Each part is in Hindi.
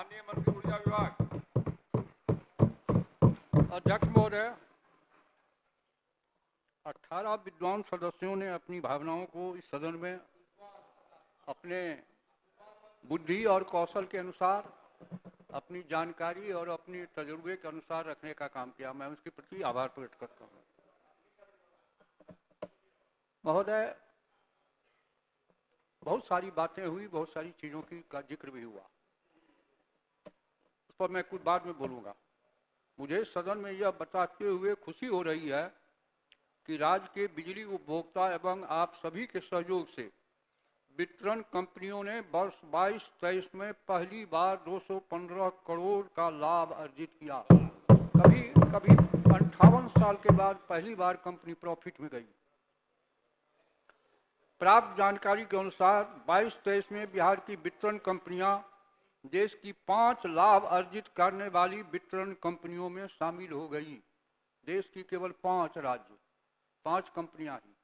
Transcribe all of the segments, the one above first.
माननीय मंत्री ऊर्जा विभाग। अध्यक्ष महोदय, 18 विद्वान सदस्यों ने अपनी भावनाओं को इस सदन में अपने बुद्धि और कौशल के अनुसार, अपनी जानकारी और अपने तजुर्बे के अनुसार रखने का काम किया। मैं उसके प्रति आभार प्रकट करता हूँ। महोदय, बहुत सारी बातें हुई, बहुत सारी चीज़ों का जिक्र भी हुआ, उस पर मैं कुछ बाद में बोलूँगा। मुझे सदन में यह बताते हुए खुशी हो रही है कि राज्य के बिजली उपभोक्ता एवं आप सभी के सहयोग से वितरण कंपनियों ने वर्ष 22-23 में पहली बार 215 करोड़ का लाभ अर्जित किया। कभी 58 साल के बाद पहली बार कंपनी प्रॉफिट में गई। प्राप्त जानकारी के अनुसार 22-23 में बिहार की वितरण कंपनियां देश की 5 लाभ अर्जित करने वाली वितरण कंपनियों में शामिल हो गई। देश की केवल 5 राज्य, 5 कंपनियां ही।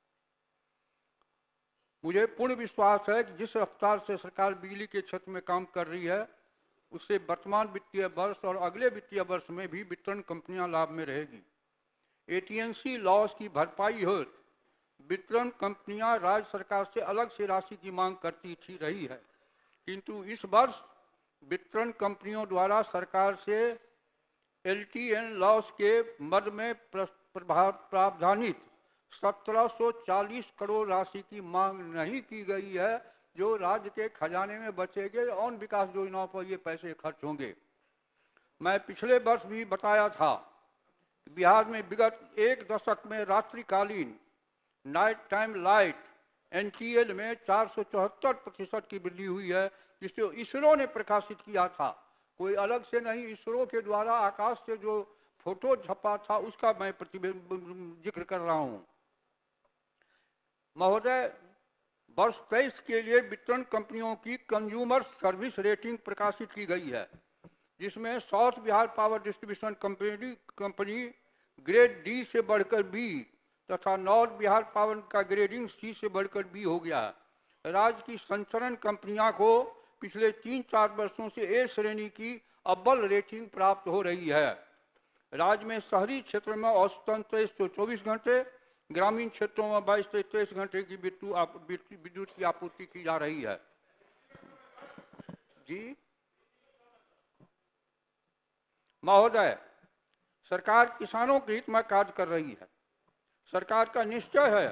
मुझे पूर्ण विश्वास है कि जिस रफ्तार से सरकार बिजली के क्षेत्र में काम कर रही है, उससे वर्तमान वित्तीय वर्ष और अगले वित्तीय वर्ष में भी वितरण कंपनियां लाभ में रहेगी। एटीएनसी लॉस की भरपाई हो वितरण कंपनियां राज्य सरकार से अलग से राशि की मांग करती रही है, किंतु इस वर्ष वितरण कंपनियों द्वारा सरकार से एलटीएन लॉस के मद में प्रावधानित 1740 करोड़ राशि की मांग नहीं की गई है, जो राज्य के खजाने में बचेंगे और विकास योजनाओं पर ये पैसे खर्च होंगे। मैं पिछले वर्ष भी बताया था कि बिहार में विगत 1 दशक में रात्रिकालीन नाइट टाइम लाइट एनटीएल में 474% की वृद्धि हुई है, जिसे इसरो ने प्रकाशित किया था। कोई अलग से नहीं, इसरो के द्वारा आकाश से जो फोटो छपा था उसका मैं जिक्र कर रहा हूं। महोदय, वर्ष 23 के लिए वितरण कंपनियों की कंज्यूमर सर्विस रेटिंग प्रकाशित की गई है, जिसमें south Bihar power distribution company grade D से बढ़कर बी तथा नॉर्थ बिहार पावर का ग्रेडिंग सी से बढ़कर बी हो गया है। राज्य की संचरण कंपनियां को पिछले 3-4 वर्षों से ए श्रेणी की अव्वल रेटिंग प्राप्त हो रही है। राज्य में शहरी क्षेत्र में औसतन 23-24 घंटे, ग्रामीण क्षेत्रों में 22-23 घंटे की विद्युत की आपूर्ति की जा रही है। जी महोदय, सरकार किसानों के हित में कार्य कर रही है। सरकार का निश्चय है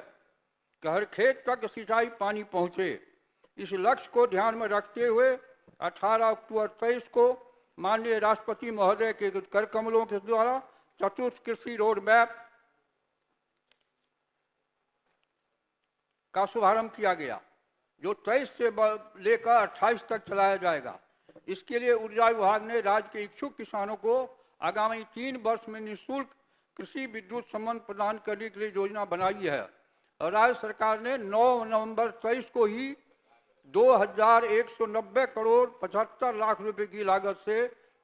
कि हर खेत तक सिंचाई पानी पहुंचे। इस लक्ष्य को ध्यान में रखते हुए 18 अक्टूबर 23 को माननीय राष्ट्रपति महोदय के कर कमलों के द्वारा चतुर्थ कृषि रोड मैप का शुभारंभ किया गया, जो 23 से लेकर 28 तक चलाया जाएगा। इसके लिए ऊर्जा विभाग ने राज्य के इच्छुक किसानों को आगामी 3 वर्ष में निःशुल्क कृषि विद्युत संबंध प्रदान करने के लिए योजना बनाई है। और राज्य सरकार ने 9 नवंबर 23 को ही 2190 करोड़ 75 लाख रुपए की लागत से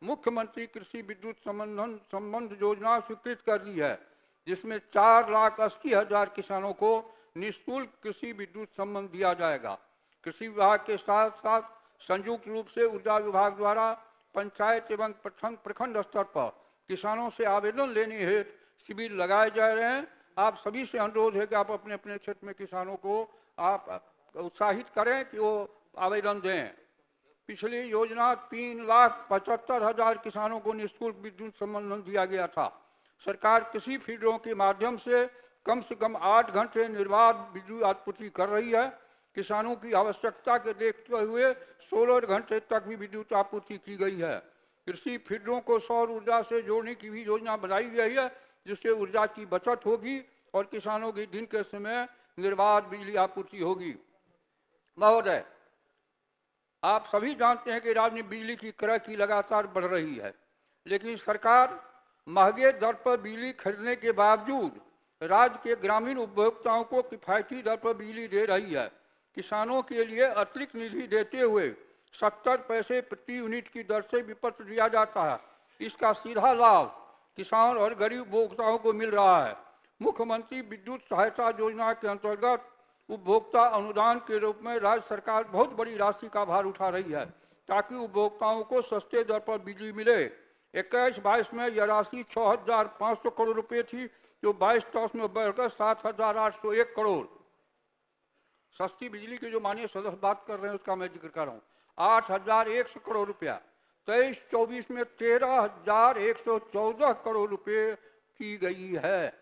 मुख्यमंत्री कृषि विद्युत संबंध योजना स्वीकृत कर दी है, जिसमें 4,80,000 किसानों को निःशुल्क कृषि विद्युत संबंध दिया जाएगा। कृषि विभाग के साथ साथ संयुक्त रूप से ऊर्जा विभाग द्वारा पंचायत एवं प्रखंड स्तर पर किसानों से आवेदन लेने हेतु शिविर लगाए जा रहे हैं। आप सभी से अनुरोध है कि आप अपने अपने क्षेत्र में किसानों को आप उत्साहित करें कि वो आवेदन दें। पिछली योजना 3,75,000 किसानों को निःशुल्क विद्युत संबंध दिया गया था। सरकार कृषि फीडरों के माध्यम से कम 8 घंटे निर्बाध विद्युत आपूर्ति कर रही है। किसानों की आवश्यकता के देखते हुए 16 घंटे तक भी विद्युत आपूर्ति की गई है। कृषि फीडरों को सौर ऊर्जा से जोड़ने की भी योजना बनाई गई है, जिससे ऊर्जा की बचत होगी और किसानों की दिन के समय निर्बाध बिजली आपूर्ति होगी। महोदय, आप सभी जानते हैं कि राज्य में बिजली की क्रय की लगातार बढ़ रही है, लेकिन सरकार महंगे दर पर बिजली खरीदने के बावजूद राज्य के ग्रामीण उपभोक्ताओं को किफायती दर पर बिजली दे रही है। किसानों के लिए अतिरिक्त निधि देते हुए 70 पैसे प्रति यूनिट की दर से विपत्र दिया जाता है। इसका सीधा लाभ किसान और गरीब उपभोक्ताओं को मिल रहा है। मुख्यमंत्री विद्युत सहायता योजना के अंतर्गत उपभोक्ता अनुदान के रूप में राज्य सरकार बहुत बड़ी राशि का भार उठा रही है। ताकि उपभोक्ताओं को सस्ते दर पर बिजली मिले। 21-22 में यह राशि 6,500 करोड़ रुपए थी, जो 22-23 में बढ़कर 7,801 करोड़। सस्ती बिजली की जो माननीय सदस्य बात कर रहे हैं उसका मैं जिक्र कर रहा हूँ, 8,100 करोड़ रुपया। 23-24 में 13,114 करोड़ रुपए की गई है।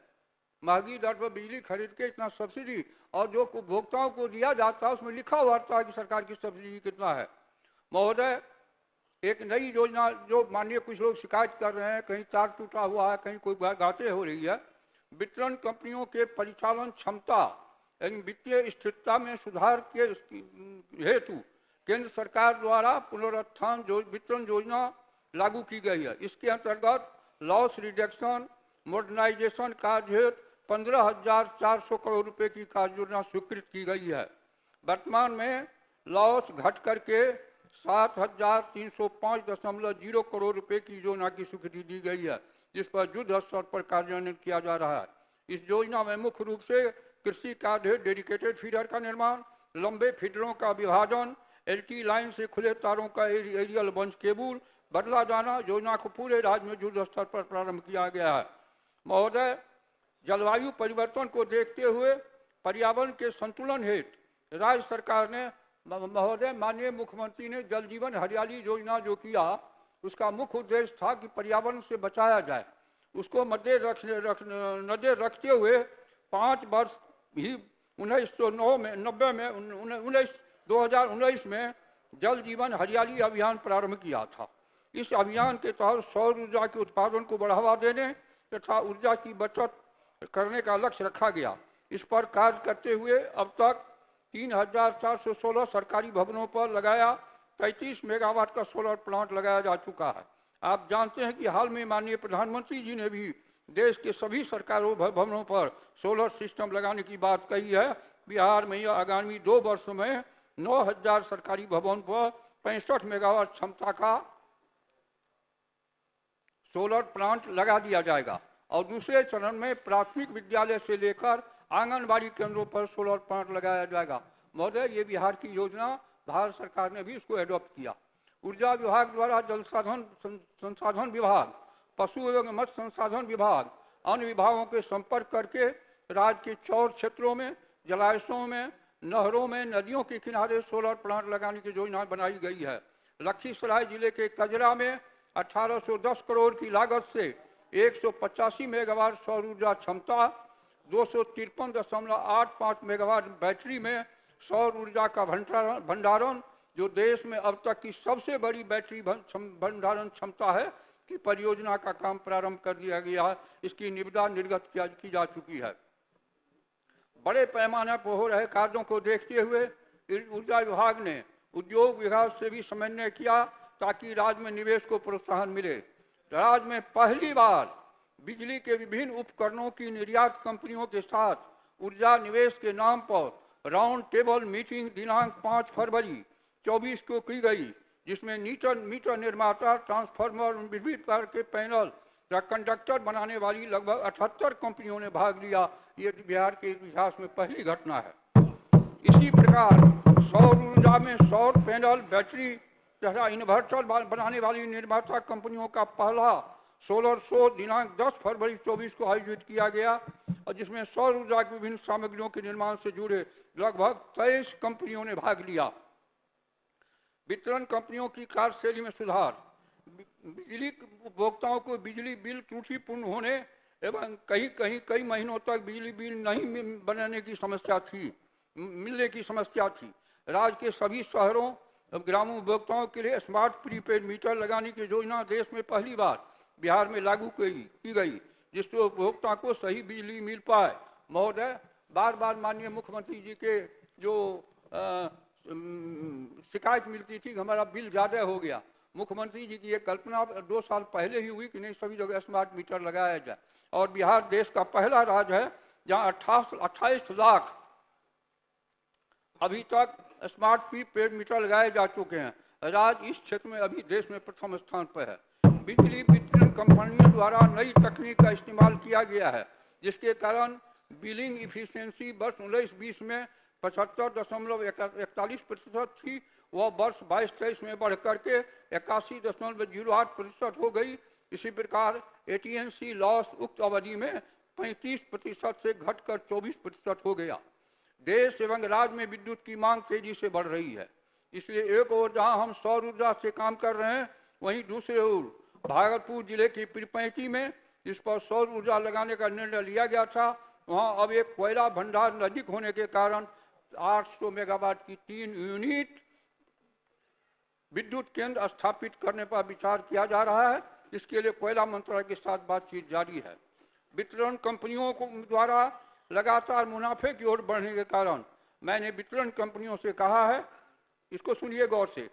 महंगी दर पर बिजली खरीद के इतना सब्सिडी, और जो उपभोक्ताओं को दिया जाता है उसमें लिखा हुआ था कि सरकार की सब्सिडी कितना है। महोदय, एक नई योजना जो माननीय कुछ लोग शिकायत कर रहे हैं, कहीं तार टूटा हुआ है, कहीं कोई घाटे हो रही है। वितरण कंपनियों के परिचालन क्षमता एवं वित्तीय स्थिरता में सुधार के हेतु केंद्र सरकार द्वारा पुनरुत्थान वितरण योजना लागू की गई है। इसके अंतर्गत लॉस रिडक्शन मॉडर्नाइजेशन कार्य हेतु 15,400 करोड़ रुपए की कार्य योजना स्वीकृत की गई है। वर्तमान में लॉस घट करके 7,305.0 करोड़ रुपए की योजना की स्वीकृति दी गई है, जिस पर युद्ध स्तर पर कार्यान्वयन किया जा रहा है। इस योजना में मुख्य रूप से कृषि कार्य डेडिकेटेड फीडर का निर्माण, लंबे फीडरों का विभाजन, एलटी लाइन से खुले तारों का एरियल बंच केबल बदला जाना योजना को पूरे राज्य में युद्ध स्तर पर प्रारंभ किया गया है। महोदय, जलवायु परिवर्तन को देखते हुए पर्यावरण के संतुलन हेतु राज्य सरकार ने, महोदय माननीय मुख्यमंत्री ने जल जीवन हरियाली योजना जो किया, उसका मुख्य उद्देश्य था कि पर्यावरण से बचाया जाए। उसको नजर रखते हुए 5 वर्ष ही 2019 में जल जीवन हरियाली अभियान प्रारंभ किया था। इस अभियान के तहत सौर ऊर्जा के उत्पादन को बढ़ावा देने तथा ऊर्जा की बचत करने का लक्ष्य रखा गया। इस पर कार्य करते हुए अब तक 3,416 सरकारी भवनों पर लगाया 33 मेगावाट का सोलर प्लांट लगाया जा चुका है। आप जानते हैं कि हाल में माननीय प्रधानमंत्री जी ने भी देश के सभी सरकारी भवनों पर सोलर सिस्टम लगाने की बात कही है। बिहार में आगामी 2 वर्षों में 9,000 सरकारी भवन पर 65 मेगावाट क्षमता का सोलर प्लांट लगा दिया जाएगा, और दूसरे चरण में प्राथमिक विद्यालय से लेकर आंगनबाड़ी केंद्रों पर सोलर प्लांट लगाया जाएगा। महोदय, ये बिहार की योजना, भारत सरकार ने भी इसको एडॉप्ट किया। ऊर्जा विभाग द्वारा जल संसाधन विभाग, पशु एवं मत्स्य संसाधन विभाग, अन्य विभागों के संपर्क करके राज्य के 4 क्षेत्रों में जलाशयों में, नहरों में, नदियों के किनारे सोलर प्लांट लगाने की योजना बनाई गई है। लखीसराय जिले के कजरा में 1810 करोड़ की लागत से 185 मेगावाट सौर ऊर्जा क्षमता, 253.85 मेगावाट बैटरी में सौर ऊर्जा का भंडारण, जो देश में अब तक की सबसे बड़ी बैटरी भंडारण क्षमता है, की परियोजना का काम प्रारंभ कर दिया गया है। इसकी निविदा निर्गत की जा चुकी है। बड़े पैमाने पर हो रहे कार्यों को देखते हुए ऊर्जा विभाग ने उद्योग विभाग से भी समन्वय किया ताकि राज्य में निवेश को प्रोत्साहन मिले। राज्य में पहली बार बिजली के विभिन्न उपकरणों की निर्यात कंपनियों के साथ ऊर्जा निवेश के नाम पर राउंड टेबल मीटिंग दिनांक 5 फरवरी 24 को की गई, जिसमें मीटर निर्माता, ट्रांसफार्मर, विभिन्न प्रकार के पैनल या कंडक्टर बनाने वाली लगभग 78 कंपनियों ने भाग लिया। ये बिहार के इतिहास में पहली घटना है। इसी प्रकार सौर ऊर्जा में सौर पैनल, बैटरी तथा इन्वर्टर बनाने वाली निर्माता कंपनियों का पहला सोलर शो दिनांक 10 फरवरी 24 को आयोजित किया गया, और जिसमें सौर ऊर्जा की विभिन्न सामग्रियों के निर्माण से जुड़े लगभग 23 कंपनियों ने भाग लिया। वितरण कंपनियों की कार्यशैली में सुधार, बिजली उपभोक्ताओं को बिजली बिल त्रुटिपूर्ण होने एवं कई महीनों तक बिजली बिल नहीं बनने की समस्या थी, मिलने की समस्या थी। राज्य के सभी शहरों ग्रामीण उपभोक्ताओं के लिए स्मार्ट प्रीपेड मीटर लगाने की योजना देश में पहली बार बिहार में लागू की गई, जिससे उपभोक्ता को सही बिजली मिल पाए। महोदय, बार बार माननीय मुख्यमंत्री जी के जो शिकायत मिलती थी कि हमारा बिल ज़्यादा हो गया, मुख्यमंत्री जी की ये कल्पना 2 साल पहले ही हुई कि नहीं सभी जगह स्मार्ट मीटर लगाया जाए, और बिहार देश का पहला राज्य है जहाँ 28 लाख अभी तक स्मार्ट प्रीपेड मीटर लगाए जा चुके हैं। राज्य इस क्षेत्र में अभी देश में प्रथम स्थान पर है। बिजली वितरण कंपनियों द्वारा नई तकनीक का इस्तेमाल किया गया है, जिसके कारण बिलिंग इफिशियंसी वर्ष 19-20 में 75.41% थी वह वर्ष 22-23 में बढ़ करके 81.08% हो गई। इसी प्रकार AT&C लॉस उक्त अवधि में 35% से घटकर 24% हो गया। देश एवं राज्य में विद्युत की मांग तेजी से बढ़ रही है, इसलिए एक ओर जहां हम सौर ऊर्जा से काम कर रहे हैं, वहीं दूसरे ओर भागलपुर जिले की पीरपैंती में जिस पर सौर ऊर्जा लगाने का निर्णय लिया गया था, वहां अब एक कोयला भंडार नजदीक होने के कारण 800 मेगावाट की 3 यूनिट विद्युत केंद्र स्थापित करने पर विचार किया जा रहा है। इसके लिए कोयला मंत्रालय के साथ बातचीत जारी है। वितरण कंपनियों को द्वारा लगातार मुनाफे की ओर बढ़ने के कारण मैंने वितरण कंपनियों से कहा है, इसको सुनिए गौर से,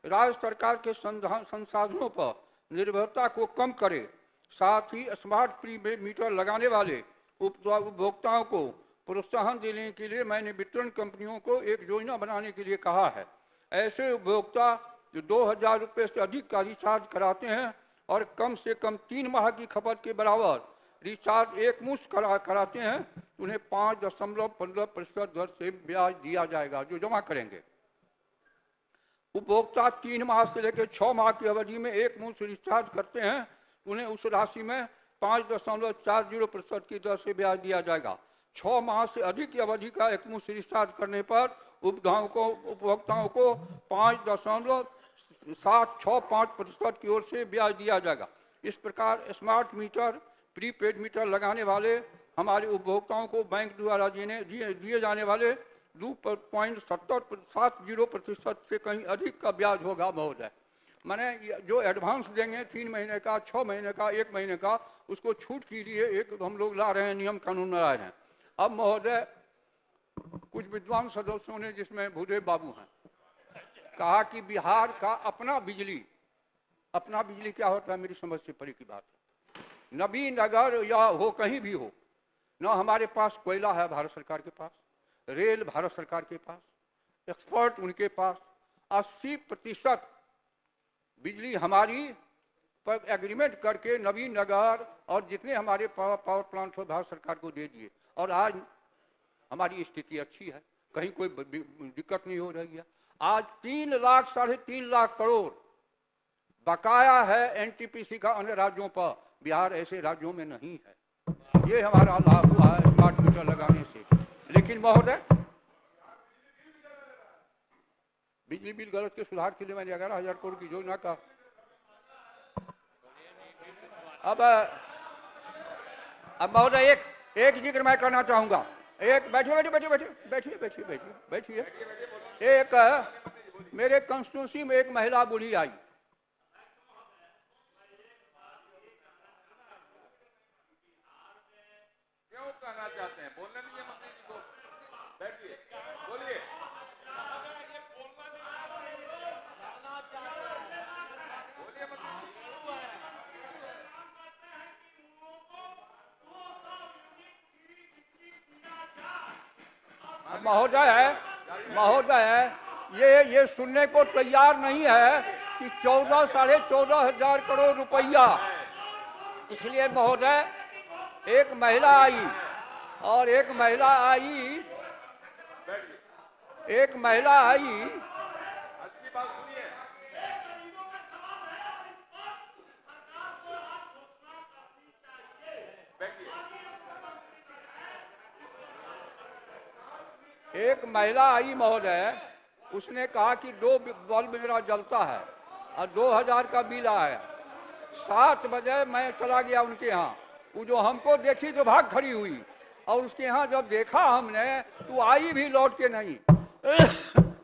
राज्य सरकार के संसाधनों पर निर्भरता को कम करे, साथ ही स्मार्ट प्रीपेड मीटर लगाने वाले उपभोक्ताओं को प्रोत्साहन देने के लिए मैंने वितरण कंपनियों को एक योजना बनाने के लिए कहा है। ऐसे उपभोक्ता जो 2000 रुपये से अधिक का रिचार्ज कराते हैं और कम से कम 3 माह की खपत के बराबर रिचार्ज एक मुश्त कराते हैं, उन्हें 5.15% दर से ब्याज दिया जाएगा जो जमा करेंगे। उपभोक्ता 3 माह से लेकर 6 माह की अवधि में एक मुश्त रिचार्ज करते हैं, उन्हें उस राशि में 5.40% की दर से ब्याज दिया जाएगा। 6 माह से अधिक की अवधि का एक मुश्त रिचार्ज करने पर उपभोक्ताओं को 5.765% की ओर से ब्याज दिया जाएगा। इस प्रकार स्मार्ट मीटर, प्रीपेड मीटर लगाने वाले हमारे उपभोक्ताओं को बैंक द्वारा दिए जाने वाले 2.70% से कहीं अधिक का ब्याज होगा महोदय। मैंने जो एडवांस देंगे 3 महीने का, 6 महीने का, 1 महीने का, उसको छूट के लिए एक हम लोग ला रहे हैं, नियम कानून ला रहे हैं। अब महोदय कुछ विद्वान सदस्यों ने, जिसमें भूदेव बाबू हैं, कहा कि बिहार का अपना बिजली क्या होता है, मेरी समझ से परे की बात है। नबीनगर या हो कहीं भी हो, न हमारे पास कोयला है भारत सरकार के पास, रेल भारत सरकार के पास, एक्सपर्ट उनके पास, 80% बिजली हमारी पर एग्रीमेंट करके नवीनगर और जितने हमारे पावर प्लांट हो भारत सरकार को दे दिए, और आज हमारी स्थिति अच्छी है, कहीं कोई दिक्कत नहीं हो रही है। आज 3 लाख 3.5 लाख करोड़ बकाया है NTPC का अन्य राज्यों पर, बिहार ऐसे राज्यों में नहीं है। ये हमारा लाभ हुआ है स्मार्ट मीटर लगाने से। लेकिन महोदय बिजली बिल गलत के सुधार के लिए मैंने 11,000 करोड़ की योजना का अब महोदय एक जिक्र मैं करना चाहूंगा। एक बैठिए, एक मेरे कंस्टिट्यूंसी में एक महिला बूढ़ी आई, क्यों कहना चाहते हैं, बोलने दीजिए मंत्री जी को, बैठिए, बोलिए। महोदय ये सुनने को तैयार नहीं है कि 14-14.5 हजार करोड़ रुपया। इसलिए महोदय एक महिला आई और एक महिला आई अच्छी बात सुनिए। एक महिला आई महोदय, उसने कहा कि 2 बल्ब मेरा जलता है और 2000 का बिल आया। 7 बजे मैं चला गया उनके यहाँ, वो जो हमको देखी तो भाग खड़ी हुई, और उसके यहाँ जब देखा हमने तो आई भी लौट के नहीं।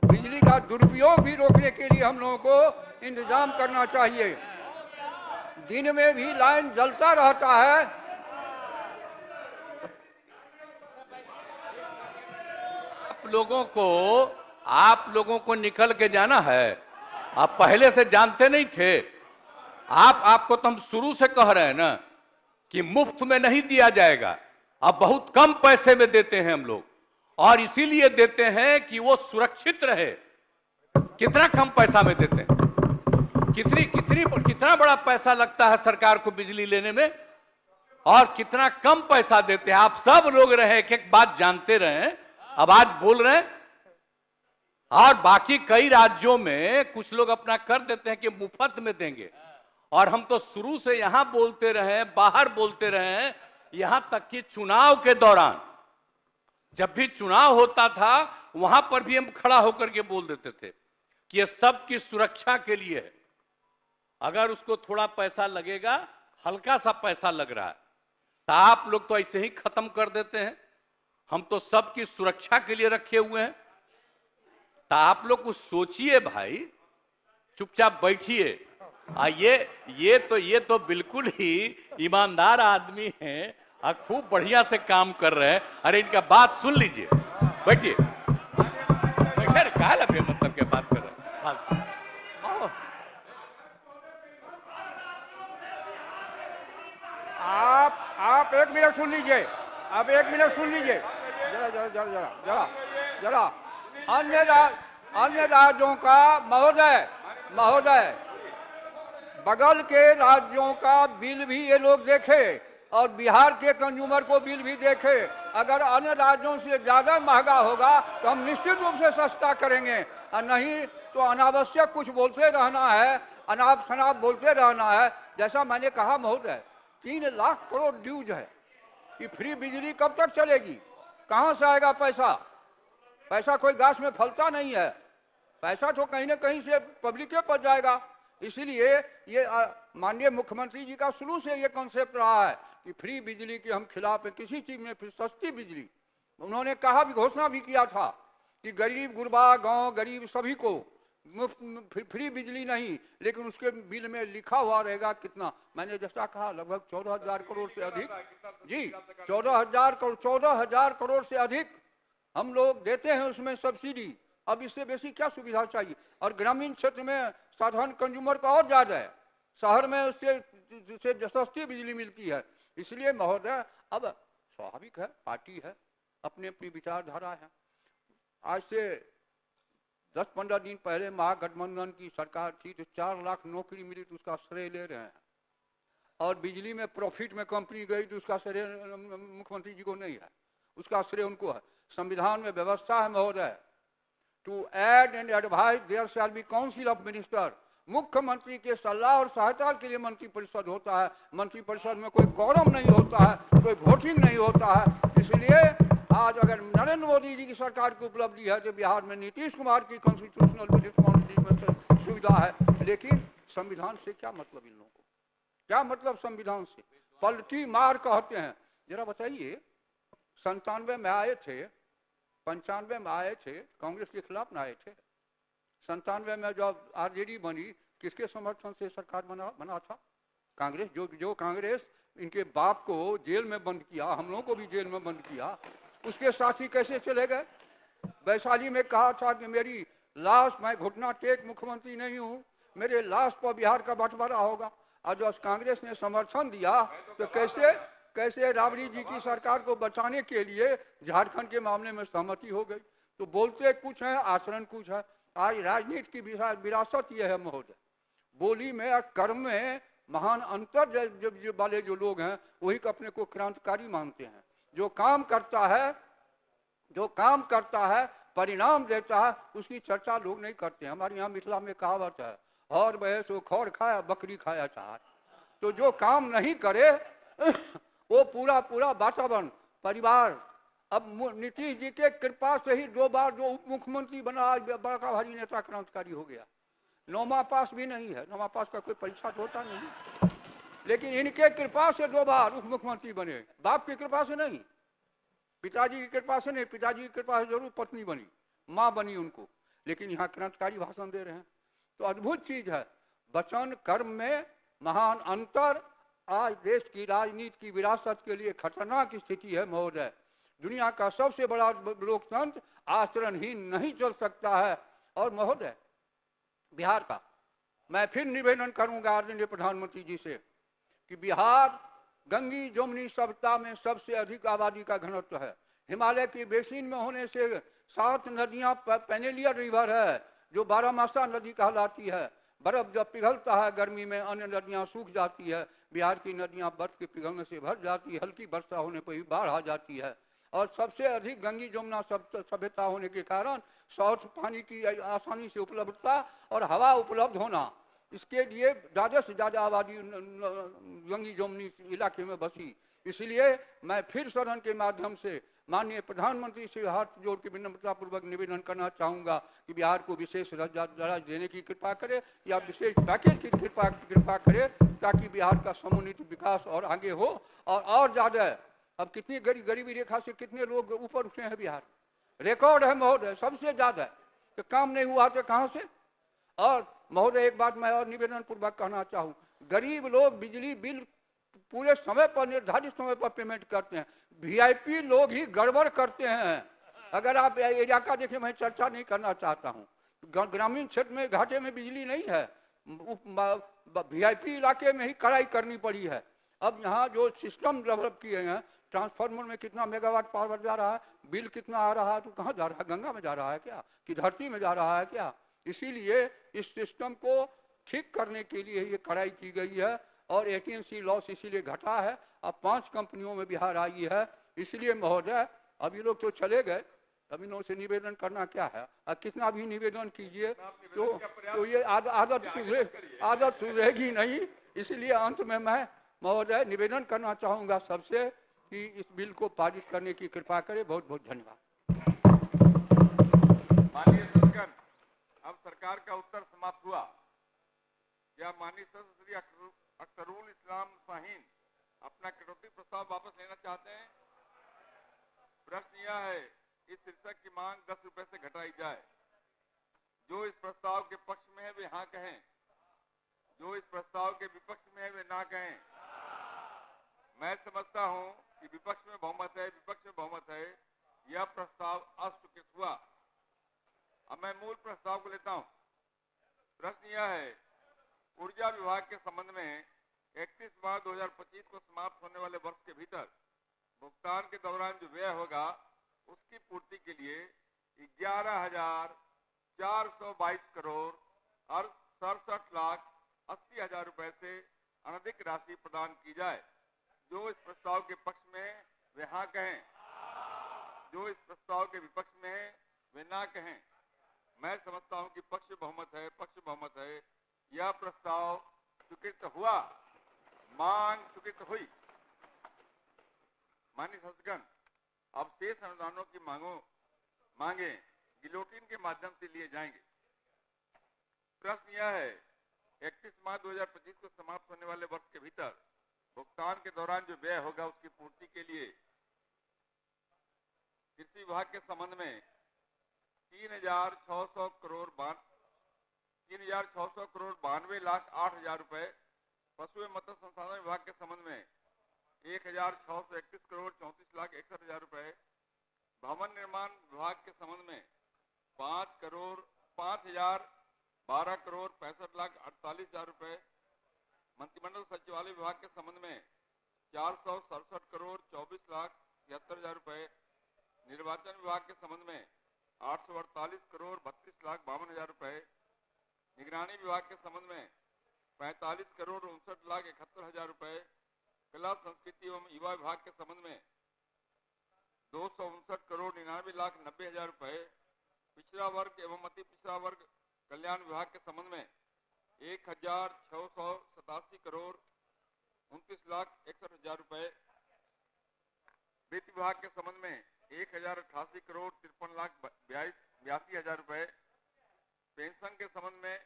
बिजली का दुरुपयोग भी रोकने के लिए हम लोगों को इंतजाम करना चाहिए। दिन में भी लाइन जलता रहता है। आप लोगों को निकल के जाना है। आप पहले से जानते नहीं थे। आपको तो हम शुरू से कह रहे हैं ना कि मुफ्त में नहीं दिया जाएगा, अब बहुत कम पैसे में देते हैं हम लोग, और इसीलिए देते हैं कि वो सुरक्षित रहे। कितना कम पैसा में देते हैं, कितना बड़ा पैसा लगता है सरकार को बिजली लेने में, और कितना कम पैसा देते हैं। आप सब लोग रहे एक बात जानते रहे, अब आज बोल रहे हैं और बाकी कई राज्यों में कुछ लोग अपना कर देते हैं कि मुफ्त में देंगे, और हम तो शुरू से यहां बोलते रहे, बाहर बोलते रहे, यहां तक कि चुनाव के दौरान जब भी चुनाव होता था वहां पर भी हम खड़ा होकर के बोल देते थे कि ये सबकी सुरक्षा के लिए है। अगर उसको थोड़ा पैसा लगेगा, हल्का सा पैसा लग रहा है, तो आप लोग तो ऐसे ही खत्म कर देते हैं। हम तो सबकी सुरक्षा के लिए रखे हुए हैं। तो आप लोग कुछ सोचिए भाई, चुपचाप बैठिए। ये तो बिल्कुल ही ईमानदार आदमी हैं और खूब बढ़िया से काम कर रहे हैं। अरे इनका बात सुन लीजिए, बैठिए। काहे लगे मतलब क्या बात कर रहे हैं? आप एक मिनट सुन लीजिए, आप एक मिनट सुन लीजिए। जरा जरा जरा जरा जरा जरा अन्य राज्यों का महोदय बगल के राज्यों का बिल भी ये लोग देखे और बिहार के कंज्यूमर को बिल भी देखे। अगर अन्य राज्यों से ज्यादा महंगा होगा तो हम निश्चित रूप से सस्ता करेंगे, और नहीं तो अनावश्यक कुछ बोलते रहना है, अनाप शनाप बोलते रहना है। जैसा मैंने कहा महोदय, 3 लाख करोड़ ड्यूज है। ये फ्री बिजली कब तक चलेगी? कहां से आएगा पैसा? पैसा कोई घास में फलता नहीं है, पैसा तो कहीं ना कहीं से पब्लिक के पास जाएगा। इसलिए ये माननीय मुख्यमंत्री जी का शुरू से ये कॉन्सेप्ट रहा है कि फ्री बिजली के हम खिलाफ हैं, किसी चीज में फिर सस्ती बिजली। उन्होंने कहा भी, घोषणा भी किया था कि गरीब गुरबा गांव गरीब सभी को मुफ्त फ्री बिजली नहीं, लेकिन उसके बिल में लिखा हुआ रहेगा कितना। मैंने जैसा कहा लगभग 14,000 करोड़ से अधिक, जी 14,000 करोड़ से अधिक हम लोग देते हैं उसमें सब्सिडी। अब इससे बेसी क्या सुविधा चाहिए? और ग्रामीण क्षेत्र में साधारण कंज्यूमर का और ज्यादा है, शहर में उससे सस्ती बिजली मिलती है। इसलिए महोदय, अब स्वाभाविक है, पार्टी है, अपनी अपनी विचारधारा है। आज से 10-15 दिन पहले महागठबंधन की सरकार थी तो 4 लाख नौकरी मिली तो उसका श्रेय ले रहे हैं, और बिजली में प्रॉफिट में कंपनी गई तो उसका श्रेय मुख्यमंत्री जी को नहीं है, उसका श्रेय उनको है। संविधान में व्यवस्था है महोदय, to aid and advise there shall be council of minister. मुख्यमंत्री के सलाह और सहायता के लिए मंत्रिपरिषद होता है। मंत्रिपरिषद में कोई कॉरम नहीं होता है, कोई वोटिंग नहीं होता है। इसलिए आज अगर नरेंद्र मोदी जी की सरकार की उपलब्धि है तो बिहार में नीतीश कुमार की कॉन्स्टिट्यूशनल सुविधा है। लेकिन संविधान से क्या मतलब इन लोगों को? क्या मतलब संविधान से? पलटी मार कहते हैं। जरा बताइए, 97 में आए थे, 95 में आए थे, कांग्रेस के खिलाफ ना आए थे। 97 में जब आरजेडी बनी, किसके समर्थन से सरकार बना था? कांग्रेस। जो कांग्रेस इनके बाप को जेल में बंद किया, हम लोगों को भी जेल में बंद किया, उसके साथी कैसे चले गए? वैशाली में कहा था कि मेरी लाश, मैं घुटना टेक मुख्यमंत्री नहीं हूं, मेरे लाश पर बिहार का बंटवारा होगा। और जब कांग्रेस ने समर्थन दिया तो कैसे राबड़ी जी की सरकार को बचाने के लिए झारखंड के मामले में सहमति हो गई। तो बोलते कुछ है, आचरण कुछ है। आज राजनीति की विरासत यह है महोदय, बोली में और कर्म में महान अंतर वाले जो लोग हैं वही अपने को क्रांतिकारी मानते हैं। जो काम करता है परिणाम देता है, उसकी चर्चा लोग नहीं करते। हमारे यहाँ मिथिला में कहावत है, और बहे सो खौर खाया बकरी खाया चार। तो जो काम नहीं करे वो पूरा वातावरण परिवार। अब नीतीश जी के कृपा से ही 2 बार जो उप मुख्यमंत्री बना, बड़ा भारी नेता क्रांतिकारी हो गया। 9वां पास भी नहीं है, 9वां पास का कोई परीक्षा तो होता नहीं, लेकिन इनके कृपा से 2 बार उप मुख्यमंत्री बने। बाप की कृपा से नहीं, पिताजी की कृपा से नहीं, पिताजी की कृपा से जरूर पत्नी बनी, माँ बनी उनको, लेकिन यहाँ क्रांतिकारी भाषण दे रहे हैं। तो अद्भुत चीज है, वचन कर्म में महान अंतर। आज देश की राजनीति की विरासत के लिए खतरनाक स्थिति है महोदय। दुनिया का सबसे बड़ा लोकतंत्र आचरणहीन नहीं चल सकता है। और महोदय, बिहार का मैं फिर निवेदन करूंगा आदरणीय प्रधानमंत्री जी से कि बिहार गंगी जमुनी सभ्यता में सबसे अधिक आबादी का घनत्व है। हिमालय की बेसिन में होने से 7 नदियां, पेनेलियर रिवर है जो 12मासा नदी कहलाती है। बर्फ जब पिघलता है गर्मी में, अन्य नदियां सूख जाती है। बिहार की नदियां बर्फ के पिघलने से भर जाती है, हल्की वर्षा होने पर भी बाढ़ आ जाती है। और सबसे अधिक गंगी जमुना सभ्यता होने के कारण स्वच्छ पानी की आसानी से उपलब्धता और हवा उपलब्ध होना, इसके लिए ज़्यादा से ज़्यादा आबादी गंगी जमुनी इलाके में बसी। इसलिए मैं फिर सदन के माध्यम से माननीय प्रधानमंत्री से हाथ जोड़ के विनम्रतापूर्वक निवेदन करना चाहूँगा कि बिहार को विशेष दर्जा देने की कृपा करे या विशेष पैकेज की कृपा करे, ताकि बिहार का समुन्नत विकास और आगे हो और ज़्यादा। अब कितनी गरीबी रेखा से कितने लोग ऊपर उठे हैं, बिहार रिकॉर्ड है महोदय, सबसे ज़्यादा। तो काम नहीं हुआ तो कहाँ से? और महोदय एक बात मैं और निवेदन पूर्वक कहना चाहूँ, गरीब लोग बिजली बिल पूरे समय पर, निर्धारित समय पर पेमेंट करते हैं, वीआईपी लोग ही गड़बड़ करते हैं। अगर आप एरिया का देखें, मैं चर्चा नहीं करना चाहता हूँ, ग्रामीण क्षेत्र में घाटे में बिजली नहीं है, वीआईपी इलाके में ही कड़ाई करनी पड़ी है। अब यहाँ जो सिस्टम डेवलप किए हैं, ट्रांसफार्मर में कितना मेगावाट पावर जा रहा है, बिल कितना आ रहा है, तो कहाँ जा रहा है? गंगा में जा रहा है क्या, कि धरती में जा रहा है क्या? इसीलिए इस सिस्टम को ठीक करने के लिए ये कड़ाई की गई है और एटीएनसी लॉस इसीलिए घटा है। अब 5 कंपनियों में बिहार आई है। इसलिए महोदय अब ये लोग तो चले गए, अब इन लोगों से निवेदन करना क्या है, अब कितना भी निवेदन कीजिए तो ये आदत सुधरेगी नहीं। इसलिए अंत में मैं महोदय निवेदन करना चाहूँगा सबसे कि इस बिल को पारित करने की कृपा करें। बहुत बहुत धन्यवाद। माननीय सदस्यगण, अब सरकार का उत्तर समाप्त हुआ। क्या माननीय सदस्य श्री अख्तरुल इस्लाम शाहीन अपना कटौती प्रस्ताव वापस लेना चाहते हैं? प्रश्न यह है, इस शीर्षक की मांग 10 रुपए से घटाई जाए। जो इस प्रस्ताव के पक्ष में है वे हाँ कहें, जो इस प्रस्ताव के विपक्ष में है वे ना कहें। मैं समझता हूं कि विपक्ष में बहुमत है, यह प्रस्ताव अस्वीकृत हुआ। अब मैं मूल प्रस्ताव को लेता हूं। प्रश्न यह है, ऊर्जा विभाग के संबंध में 31 मार्च 2025 को समाप्त होने वाले वर्ष के भीतर भुगतान के दौरान जो व्यय होगा उसकी पूर्ति के लिए 11,422 करोड़ और 67,80,000 रुपए से अनधिक राशि प्रदान की जाए। जो इस प्रस्ताव के पक्ष में है वे हाँ कहें, जो इस प्रस्ताव के विपक्ष में है वे ना कहें। मैं समझता हूं कि पक्ष बहुमत है, यह प्रस्ताव स्वीकृत हुआ, मांग स्वीकृत हुई। माननीय सदस्यगण, अब शेष अनुदानों की मांगे गिलोटिन के माध्यम से लिए जाएंगे। प्रश्न यह है, 31 मार्च 2025 को समाप्त होने वाले वर्ष के भीतर भुगतान के दौरान जो व्यय होगा उसकी पूर्ति के लिए कृषि विभाग के संबंध में 3,600 करोड़ 92,08,000 रुपए, पशु एवं मत्स्य संसाधन विभाग के संबंध में 1,631 करोड़ 34,61,000 रुपए, भवन निर्माण विभाग के संबंध में 5,012 करोड़ 65,48,000 रुपए, मंत्रिमंडल सचिवालय विभाग के संबंध में 467 करोड़ 24,73,000 रुपए, निर्वाचन विभाग के संबंध में 848 करोड़ 32,52,000 रुपए, निगरानी विभाग के संबंध में 45 करोड़ 59,71,000 रुपए, कला संस्कृति एवं युवा विभाग के संबंध में 259 करोड़ 99,90,000 रुपए, पिछड़ा वर्ग एवं अति पिछड़ा वर्ग कल्याण विभाग के संबंध में 1,687 करोड़ 29,61,000 रुपए, वित्त विभाग के संबंध में 1,088 करोड़ 53,82,000 रुपए, पेंशन के संबंध में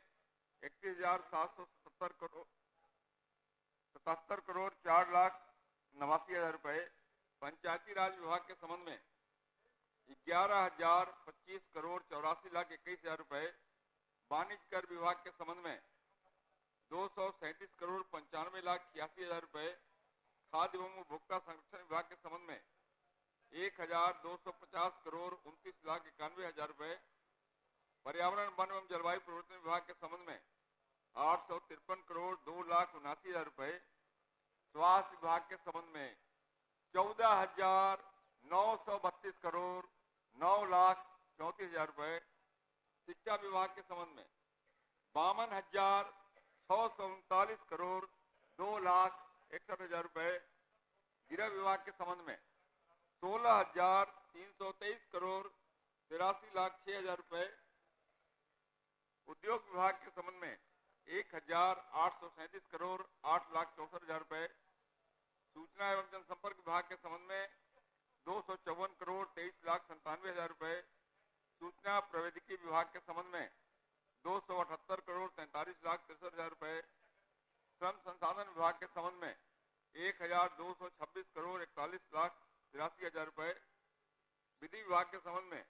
31,777 करोड़ 4,89,000 रुपए, पंचायती राज विभाग के संबंध में 11,025 करोड़ 84,21,000 रुपए, वाणिज्य कर विभाग के संबंध में 237 करोड़ 95,86,000 रुपए, खाद्य एवं उपभोक्ता संरक्षण विभाग के संबंध में 1,250 करोड़ 29,91,000 रुपए, पर्यावरण वन एवं जलवायु परिवर्तन विभाग के संबंध में 853 करोड़ 2,79,000 रुपए, स्वास्थ्य विभाग के संबंध में 14,932 करोड़ 9,34,000 रुपए, शिक्षा विभाग के संबंध में 52,639 करोड़ 2,61,000 रुपए, गृह विभाग के संबंध में 16,323 करोड़ 83,06,000 रुपए। उद्योग विभाग के संबंध में 1,837 करोड़ 8,64,000 रुपए। सूचना एवं जनसंपर्क विभाग के संबंध में 254 करोड़ 23,97,000 रुपए। सूचना प्रौद्योगिकी विभाग के संबंध में 278 करोड़ 43,63,000 रुपए। श्रम संसाधन विभाग के संबंध में 1,226 करोड़ 41,83,000 रुपए। विधि विभाग के संबंध में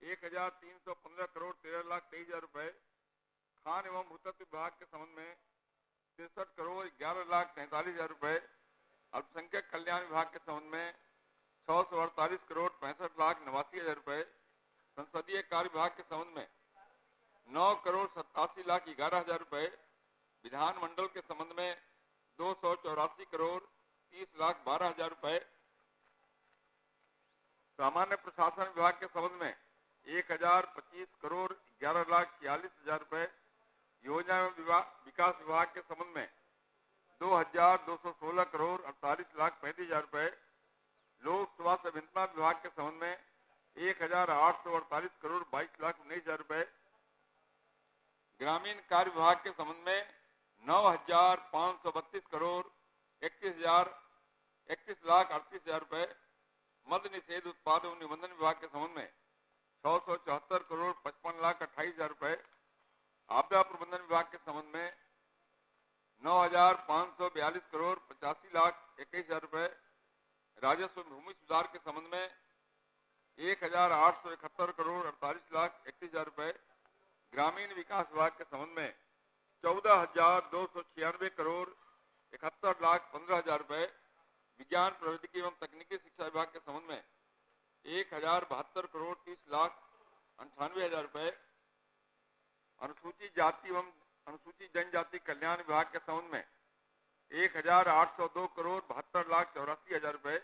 1,315 करोड़ 13,23,000 रुपए। खान एवं भूतत्व विभाग के संबंध में 63 करोड़ 11,43,000 रुपए। अल्पसंख्यक कल्याण विभाग के संबंध में 648 करोड़ 65,89,000 रुपए। संसदीय कार्य विभाग के संबंध में 9 करोड़ 87,11,000 रुपए। विधानमंडल के संबंध में 284 करोड़ 30,12,000 रुपए। सामान्य प्रशासन विभाग के संबंध में 1,025 करोड़ 11,46,000 रुपए। योजना एवं विकास विभाग के संबंध में 2,216 करोड़ 48,35,000 रुपए। लोक सेवा अभियंत्रण विभाग के संबंध में 1,848 करोड़ 22,19,000 रुपए। ग्रामीण कार्य विभाग के संबंध में 9,532 करोड़ 31,38,000 रुपए। मद्य निषेध उत्पाद एवं निबंधन विभाग के संबंध में 674 करोड़ 55,28,000 रुपए। आपदा प्रबंधन विभाग के संबंध में 9,542 करोड़ 85,21,000 रुपए। राजस्व भूमि सुधार के संबंध में 1,871 करोड़ 48,31,000 रुपए। ग्रामीण विकास विभाग के संबंध में 14,296 करोड़ 71,15,000 रुपए। विज्ञान प्रौद्योगिकी एवं तकनीकी शिक्षा विभाग के संबंध में 1,072 करोड़ 30,98,000 रुपए। अनुसूचित जाति एवं अनुसूचित जनजाति कल्याण विभाग के संबंध में 1,802 करोड़ 72,84,000 रुपए।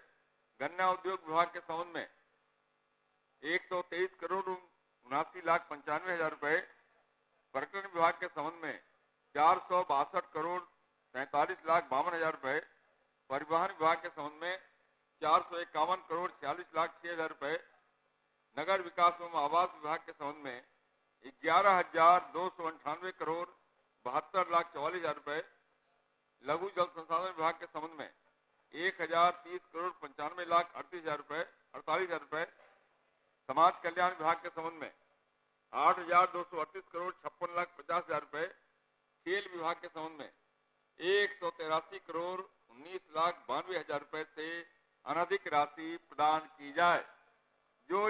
गन्ना उद्योग विभाग के संबंध में 123 करोड़ 79,95,000 रुपए। पर्यटन विभाग के संबंध में 462 करोड़ 43,52,000 रुपए। परिवहन विभाग के संबंध में 451 करोड़ 46,06,000 रुपए। नगर विकास एवं आवास विभाग के संबंध में 11,298 करोड़ 72,44,000 रुपए। लघु जल संसाधन विभाग के संबंध में 1,030 करोड़ 95,38,000 रुपए 48,000 रुपए। समाज कल्याण विभाग के संबंध में 8,238 करोड़ 56,50,000 रुपए। खेल विभाग के संबंध में 183 करोड़ 19,92,000 रुपए से अनधिक राशि प्रदान की जाए। जो